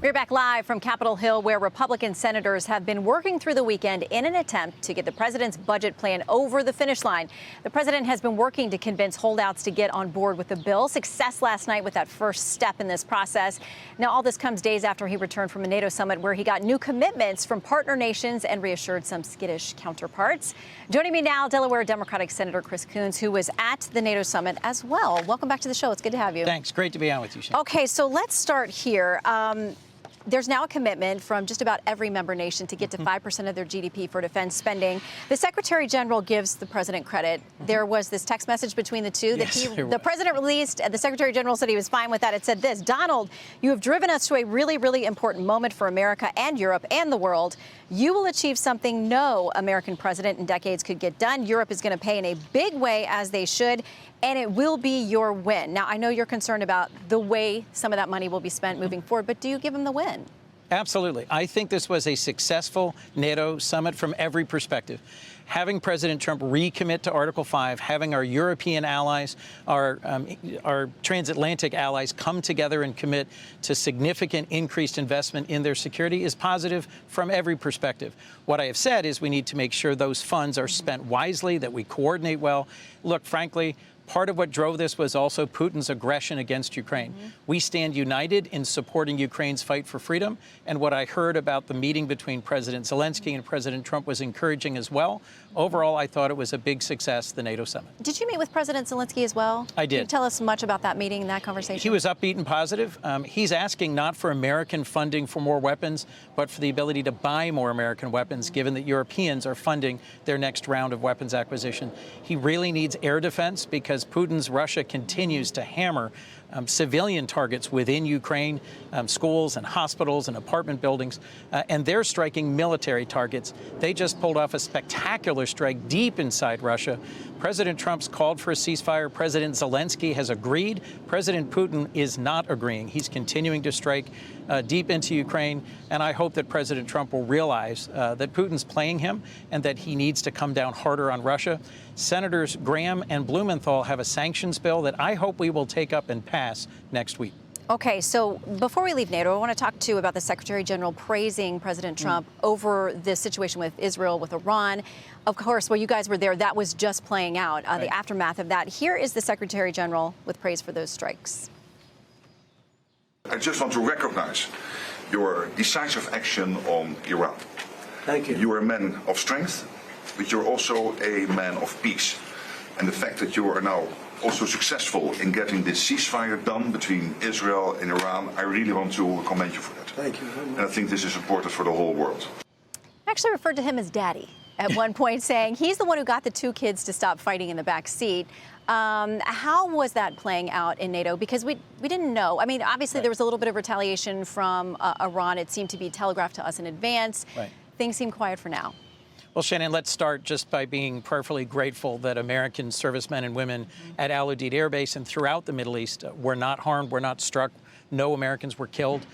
We're back live from Capitol Hill, where Republican senators have been working through the weekend in an attempt to get the president's budget plan over the finish line. The president has been working to convince holdouts to get on board with the bill. Success last night with that first step in this process. Now, all this comes days after he returned from a NATO summit where he got new commitments from partner nations and reassured some skittish counterparts. Joining me now, Delaware Democratic Senator Chris Coons, who was at the NATO summit as well. Welcome back to the show. It's good to have you. Thanks. Great to be on with you, Shane. Okay, so let's start here. There's now a commitment from just about every member nation to get to 5% of their GDP for defense spending. The Secretary General gives the president credit. There was this text message between the two that the president released, and the Secretary General said he was fine with that. It said this: Donald, you have driven us to a really, really important moment for America and Europe and the world. You will achieve something no American president in decades could get done. Europe is going to pay in a big way, as they should, and it will be your win. Now, I know you're concerned about the way some of that money will be spent moving forward, but do you give him the win? Absolutely. I think this was a successful NATO summit from every perspective. Having President Trump recommit to Article 5, having our European allies, our transatlantic allies come together and commit to significant increased investment in their security is positive from every perspective. What I have said is we need to make sure those funds are spent wisely, that we coordinate well. Look, frankly, part of what drove this was also Putin's aggression against Ukraine. We stand united in supporting Ukraine's fight for freedom. And what I heard about the meeting between President Zelenskyy and President Trump was encouraging as well. Overall, I thought it was a big success, the NATO summit. Did you meet with President Zelenskyy as well? I did. Can you tell us much about that meeting and that conversation? He was upbeat and positive. He's asking not for American funding for more weapons, but for the ability to buy more American weapons, given that Europeans are funding their next round of weapons acquisition. He really needs air defense because Putin's Russia continues to hammer civilian targets within Ukraine, schools and hospitals and apartment buildings, and they're striking military targets. They just pulled off a spectacular strike deep inside Russia. President Trump's called for a ceasefire. President Zelenskyy has agreed. President Putin is not agreeing. He's continuing to strike deep into Ukraine, and I hope that President Trump will realize that Putin's playing him and that he needs to come down harder on Russia. Senators Graham and Blumenthal have a sanctions bill that I hope we will take up and pass next week. Okay, so before we leave NATO, I want to talk to you about the Secretary General praising President Trump over this situation with Israel, with Iran. Of course, while you guys were there, that was just playing out, the aftermath of that. Here is the Secretary General with praise for those strikes. I just want to recognize your decisive action on Iran. Thank you. You are a man of strength, but you're also a man of peace. And the fact that you are now also successful in getting this ceasefire done between Israel and Iran, I really want to commend you for that. Thank you. And I think this is important for the whole world. I actually referred to him as Daddy at one point, saying he's the one who got the two kids to stop fighting in the back seat. How was that playing out in NATO? Because we didn't know. I mean, obviously there was a little bit of retaliation from Iran. It seemed to be telegraphed to us in advance. Things seem quiet for now. Well, Shannon, let's start just by being prayerfully grateful that American servicemen and women at Al Udeid Air Base and throughout the Middle East were not harmed, were not struck. No Americans were killed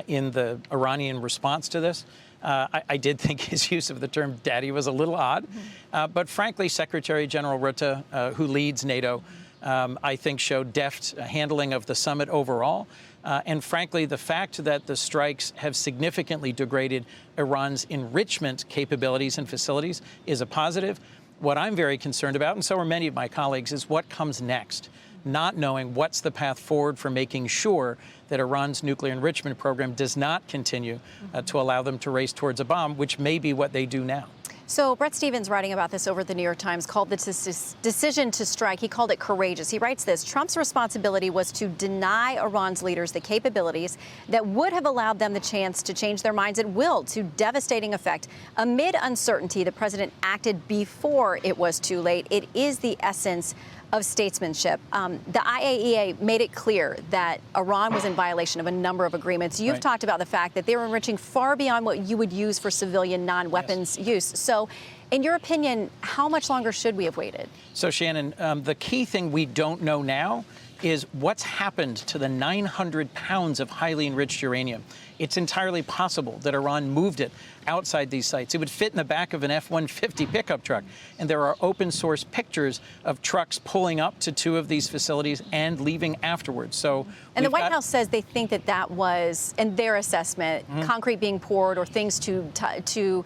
in the Iranian response to this. I did think his use of the term daddy was a little odd. But frankly, Secretary General Rutte, who leads NATO, I think showed deft handling of the summit overall. And frankly, the fact that the strikes have significantly degraded Iran's enrichment capabilities and facilities is a positive. What I'm very concerned about, and so are many of my colleagues, is what comes next. Not knowing what's the path forward for making sure that Iran's nuclear enrichment program does not continue to allow them to race towards a bomb, which may be what they do now. So Brett Stevens, writing about this over at the New York Times, called this decision to strike, he called it courageous. He writes this: Trump's responsibility was to deny Iran's leaders the capabilities that would have allowed them the chance to change their minds at will to devastating effect. Amid uncertainty, the president acted before it was too late. It is the essence of statesmanship. The IAEA made it clear that Iran was in violation of a number of agreements. You've talked about the fact that they were enriching far beyond what you would use for civilian non-weapons use. So in your opinion, how much longer should we have waited? So, Shannon, the key thing we don't know now is what's happened to the 900 pounds of highly enriched uranium. It's entirely possible that Iran moved it outside these sites. It would fit in the back of an F-150 pickup truck. And there are open source pictures of trucks pulling up to two of these facilities and leaving afterwards. So, and the White House says they think that that was, in their assessment, concrete being poured or things to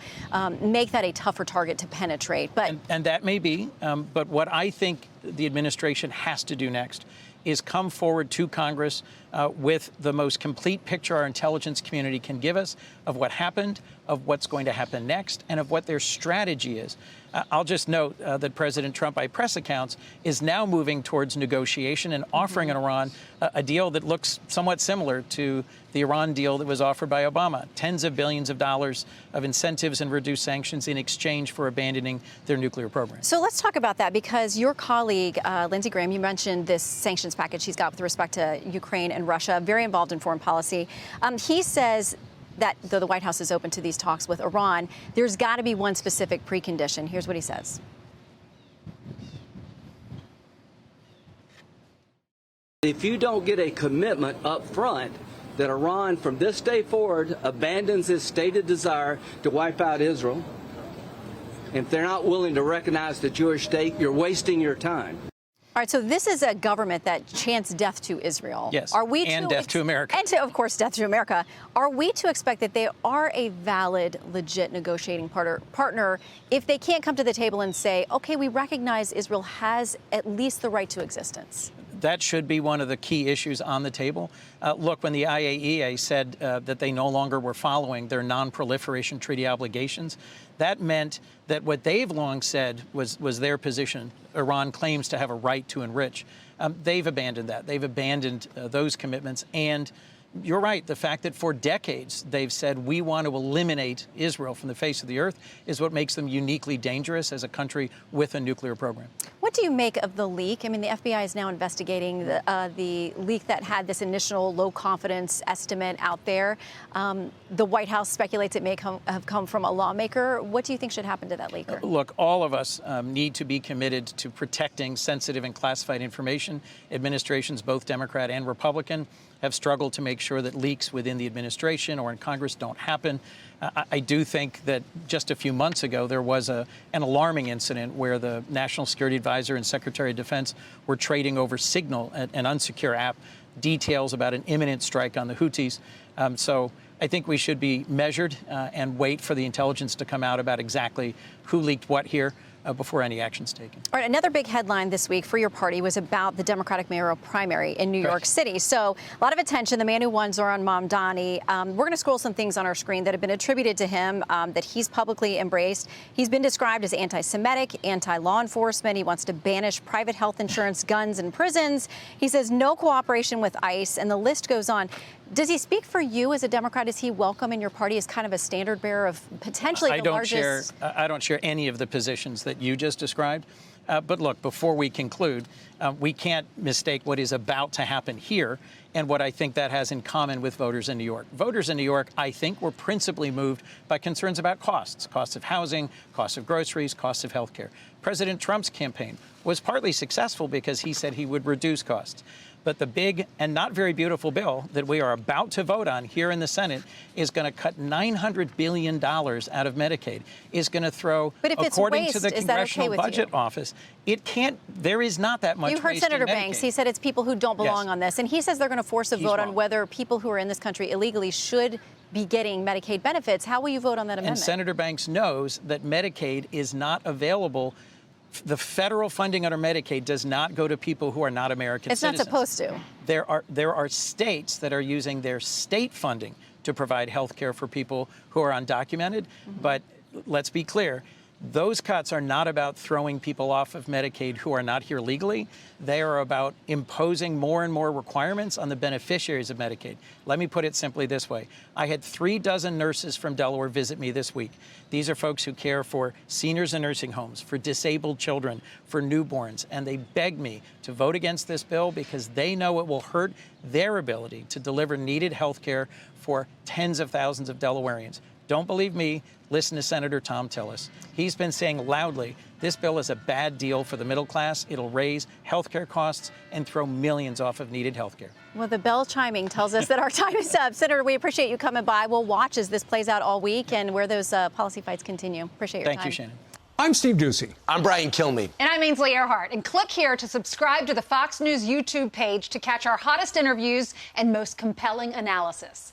make that a tougher target to penetrate. But and that may be, but what I think the administration has to do next is come forward to Congress with the most complete picture our intelligence community can give us of what happened, of what's going to happen next, and of what their strategy is. I'll just note that President Trump, by press accounts, is now moving towards negotiation and offering Iran a deal that looks somewhat similar to the Iran deal that was offered by Obama. Tens of billions of dollars of incentives and reduced sanctions in exchange for abandoning their nuclear program. So let's talk about that, because your colleague, Lindsey Graham, you mentioned this sanctions package he's got with respect to Ukraine and Russia, very involved in foreign policy. He says that though the White House is open to these talks with Iran, there's got to be one specific precondition. Here's what he says. If you don't get a commitment up front that Iran from this day forward abandons its stated desire to wipe out Israel, if they're not willing to recognize the Jewish state, you're wasting your time. All right, so this is a government that chants death to Israel. Yes, are we and death to America. And, of course, death to America. Are we to expect that they are a valid, legit negotiating partner if they can't come to the table and say, okay, we recognize Israel has at least the right to existence? That should be one of the key issues on the table. Look, when the IAEA said that they no longer were following their non-proliferation treaty obligations, that meant that what they've long said was their position. Iran claims to have a right to enrich. They've abandoned that. They've abandoned those commitments. And you're right. The fact that for decades they've said we want to eliminate Israel from the face of the earth is what makes them uniquely dangerous as a country with a nuclear program. What do you make of the leak? I mean, the FBI is now investigating the leak that had this initial low confidence estimate out there. The White House speculates it may have come from a lawmaker. What do you think should happen to that leaker? Look, all of us need to be committed to protecting sensitive and classified information. Administrations, both Democrat and Republican, have struggled to make sure that leaks within the administration or in Congress don't happen. I do think that just a few months ago, there was an alarming incident where the National Security Advisor and Secretary of Defense were trading over Signal, an unsecure app, details about an imminent strike on the Houthis. So I think we should be measured and wait for the intelligence to come out about exactly who leaked what here before any action's taken. All right, another big headline this week for your party was about the Democratic mayoral primary in New York City. So a lot of attention. The man who won, Zohran Mamdani. We're going to scroll some things on our screen that have been attributed to him that he's publicly embraced. He's been described as anti-Semitic, anti-law enforcement. He wants to banish private health insurance, guns, and prisons. He says no cooperation with ICE, and the list goes on. Does he speak for you as a Democrat? Is he welcome in your party as kind of a standard bearer of potentially the largest? I don't share any of the positions that you just described. But look, before we conclude, we can't mistake what is about to happen here and what I think that has in common with voters in New York. Voters in New York, I think, were principally moved by concerns about costs of housing, costs of groceries, costs of health care. President Trump's campaign was partly successful because he said he would reduce costs. But the big and not very beautiful bill that we are about to vote on here in the Senate is going to cut $900 billion out of Medicaid, is going to throw, according to the Congressional Budget Office, it can't, there is not that much waste in Medicaid. You heard Senator Banks. He said it's people who don't belong on this. And he says they're going to force a vote on whether people who are in this country illegally should be getting Medicaid benefits. How will you vote on that amendment? And Senator Banks knows that Medicaid is not available. The federal funding under Medicaid does not go to people who are not American citizens. It's not supposed to. There are states that are using their state funding to provide health care for people who are undocumented. But let's be clear. Those cuts are not about throwing people off of Medicaid who are not here legally. They are about imposing more and more requirements on the beneficiaries of Medicaid. Let me put it simply this way. I had 36 nurses from Delaware visit me this week. These are folks who care for seniors in nursing homes, for disabled children, for newborns, and they begged me to vote against this bill because they know it will hurt their ability to deliver needed health care for tens of thousands of Delawareans. Don't believe me? Listen to Senator Tom Tillis. He's been saying loudly, this bill is a bad deal for the middle class. It'll raise health care costs and throw millions off of needed health care. Well, the bell chiming tells us that our time is up. Senator, we appreciate you coming by. We'll watch as this plays out all week and where those policy fights continue. Appreciate your time. Thank you, Shannon. I'm Steve Doocy. I'm Brian Kilmeade. And I'm Ainsley Earhart. And click here to subscribe to the Fox News YouTube page to catch our hottest interviews and most compelling analysis.